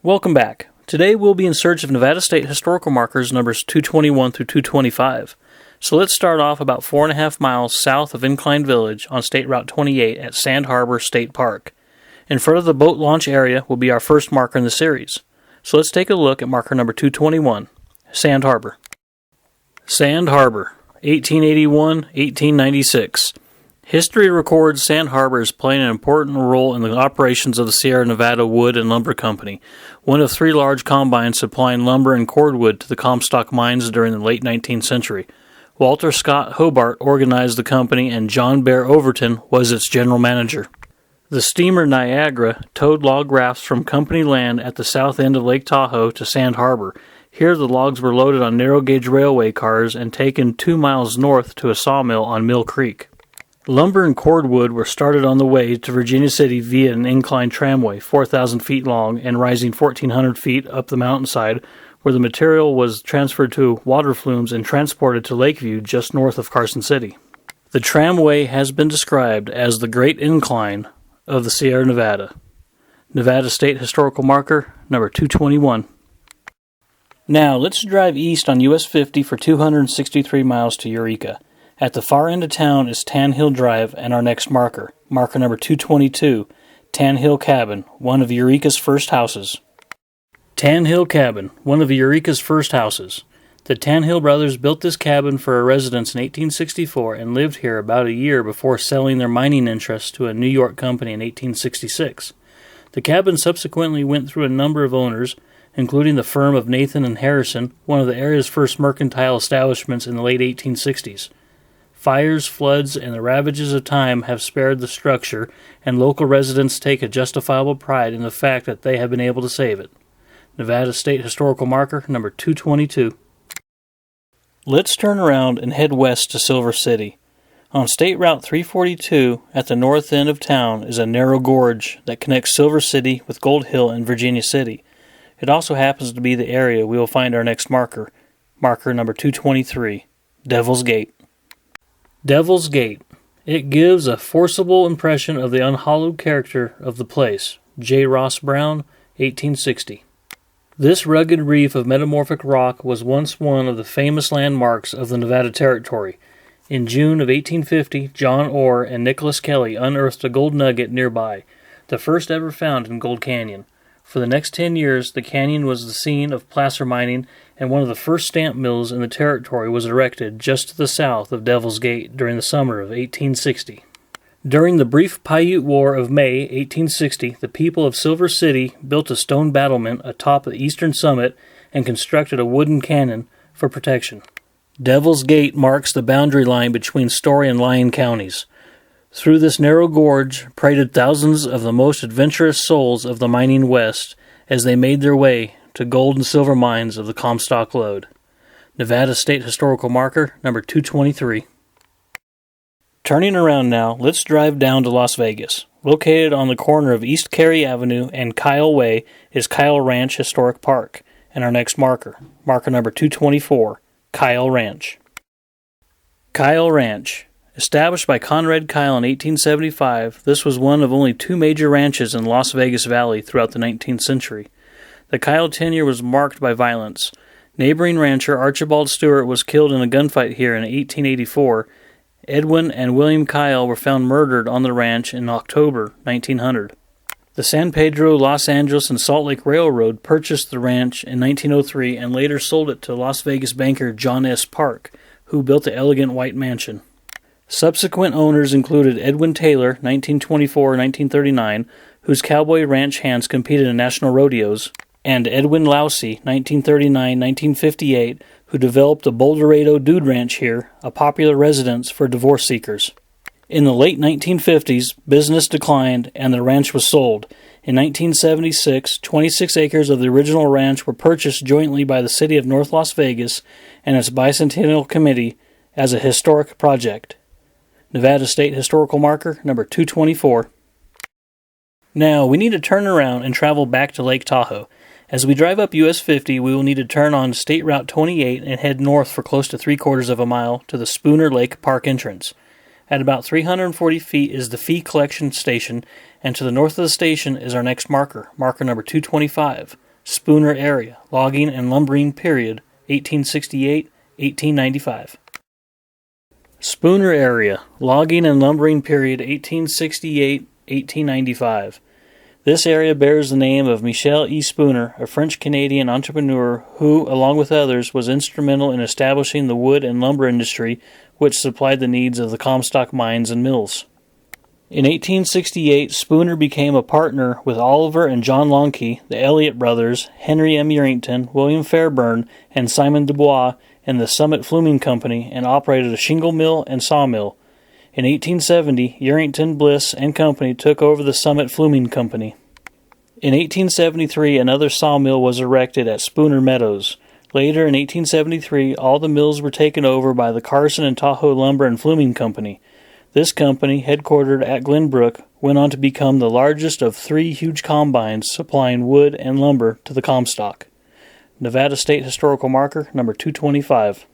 Welcome back. Today we'll be in search of Nevada State historical markers numbers 221 through 225. So let's start off about 4.5 miles south of Incline Village on State Route 28 at Sand Harbor State Park. In front of the boat launch area will be our first marker in the series. So let's take a look at marker number 221, Sand Harbor. Sand Harbor, 1881-1896. History records Sand Harbor as playing an important role in the operations of the Sierra Nevada Wood and Lumber Company, one of 3 large combines supplying lumber and cordwood to the Comstock mines during the late 19th century. Walter Scott Hobart organized the company and John Bear Overton was its general manager. The steamer Niagara towed log rafts from company land at the south end of Lake Tahoe to Sand Harbor. Here the logs were loaded on narrow-gauge railway cars and taken 2 miles north to a sawmill on Mill Creek. Lumber and cordwood were started on the way to Virginia City via an inclined tramway, 4,000 feet long and rising 1,400 feet up the mountainside, where the material was transferred to water flumes and transported to Lakeview just north of Carson City. The tramway has been described as the Great Incline of the Sierra Nevada. Nevada State Historical Marker, number 221. Now, let's drive east on US 50 for 263 miles to Eureka. At the far end of town is Tannehill Drive and our next marker, marker number 222, Tannehill Cabin, one of Eureka's first houses. Tannehill Cabin, one of Eureka's first houses. The Tannehill brothers built this cabin for a residence in 1864 and lived here about a year before selling their mining interests to a New York company in 1866. The cabin subsequently went through a number of owners, including the firm of Nathan and Harrison, one of the area's first mercantile establishments in the late 1860s. Fires, floods, and the ravages of time have spared the structure, and local residents take a justifiable pride in the fact that they have been able to save it. Nevada State Historical Marker, number 222. Let's turn around and head west to Silver City. On State Route 342, at the north end of town, is a narrow gorge that connects Silver City with Gold Hill and Virginia City. It also happens to be the area we will find our next marker, marker number 223, Devil's Gate. Devil's Gate. It gives a forcible impression of the unhallowed character of the place. J. Ross Brown, 1860. This rugged reef of metamorphic rock was once one of the famous landmarks of the Nevada Territory. In June of 1850, John Orr and Nicholas Kelly unearthed a gold nugget nearby, the first ever found in Gold Canyon. For the next 10 years, the canyon was the scene of placer mining, and one of the first stamp mills in the territory was erected just to the south of Devil's Gate during the summer of 1860. During the brief Paiute War of May 1860, the people of Silver City built a stone battlement atop the eastern summit and constructed a wooden cannon for protection. Devil's Gate marks the boundary line between Story and Lyon counties. Through this narrow gorge paraded thousands of the most adventurous souls of the mining West as they made their way to gold and silver mines of the Comstock Lode. Nevada State Historical Marker, number 223. Turning around now, let's drive down to Las Vegas. Located on the corner of East Carey Avenue and Kiel Way is Kiel Ranch Historic Park, and our next marker, marker number 224, Kiel Ranch. Kiel Ranch. Established by Conrad Kiel in 1875, this was one of only 2 major ranches in Las Vegas Valley throughout the 19th century. The Kiel tenure was marked by violence. Neighboring rancher Archibald Stewart was killed in a gunfight here in 1884. Edwin and William Kiel were found murdered on the ranch in October 1900. The San Pedro, Los Angeles, and Salt Lake Railroad purchased the ranch in 1903 and later sold it to Las Vegas banker John S. Park, who built the elegant white mansion. Subsequent owners included Edwin Taylor, 1924-1939, whose cowboy ranch hands competed in national rodeos, and Edwin Lousy, 1939-1958, who developed the Boulderado Dude Ranch here, a popular residence for divorce seekers. In the late 1950s, business declined and the ranch was sold. In 1976, 26 acres of the original ranch were purchased jointly by the City of North Las Vegas and its Bicentennial Committee as a historic project. Nevada State Historical Marker, number 224. Now, we need to turn around and travel back to Lake Tahoe. As we drive up US 50, we will need to turn on State Route 28 and head north for close to 3/4 of a mile to the Spooner Lake Park entrance. At about 340 feet is the fee collection station, and to the north of the station is our next marker, marker number 225, Spooner area, logging and lumbering period, 1868-1895. Spooner area, logging and lumbering period, 1868-1895. This area bears the name of Michel E. Spooner, a French-Canadian entrepreneur who, along with others, was instrumental in establishing the wood and lumber industry, which supplied the needs of the Comstock mines and mills. In 1868, Spooner became a partner with Oliver and John Lonke, the Elliott brothers, Henry M. Yerington, William Fairburn, and Simon Dubois in the Summit Fluming Company and operated a shingle mill and sawmill. In 1870, Yerington, Bliss and Company took over the Summit Fluming Company. In 1873, another sawmill was erected at Spooner Meadows. Later, in 1873, all the mills were taken over by the Carson and Tahoe Lumber and Fluming Company. This company, headquartered at Glenbrook, went on to become the largest of 3 huge combines supplying wood and lumber to the Comstock. Nevada State Historical Marker, number 225.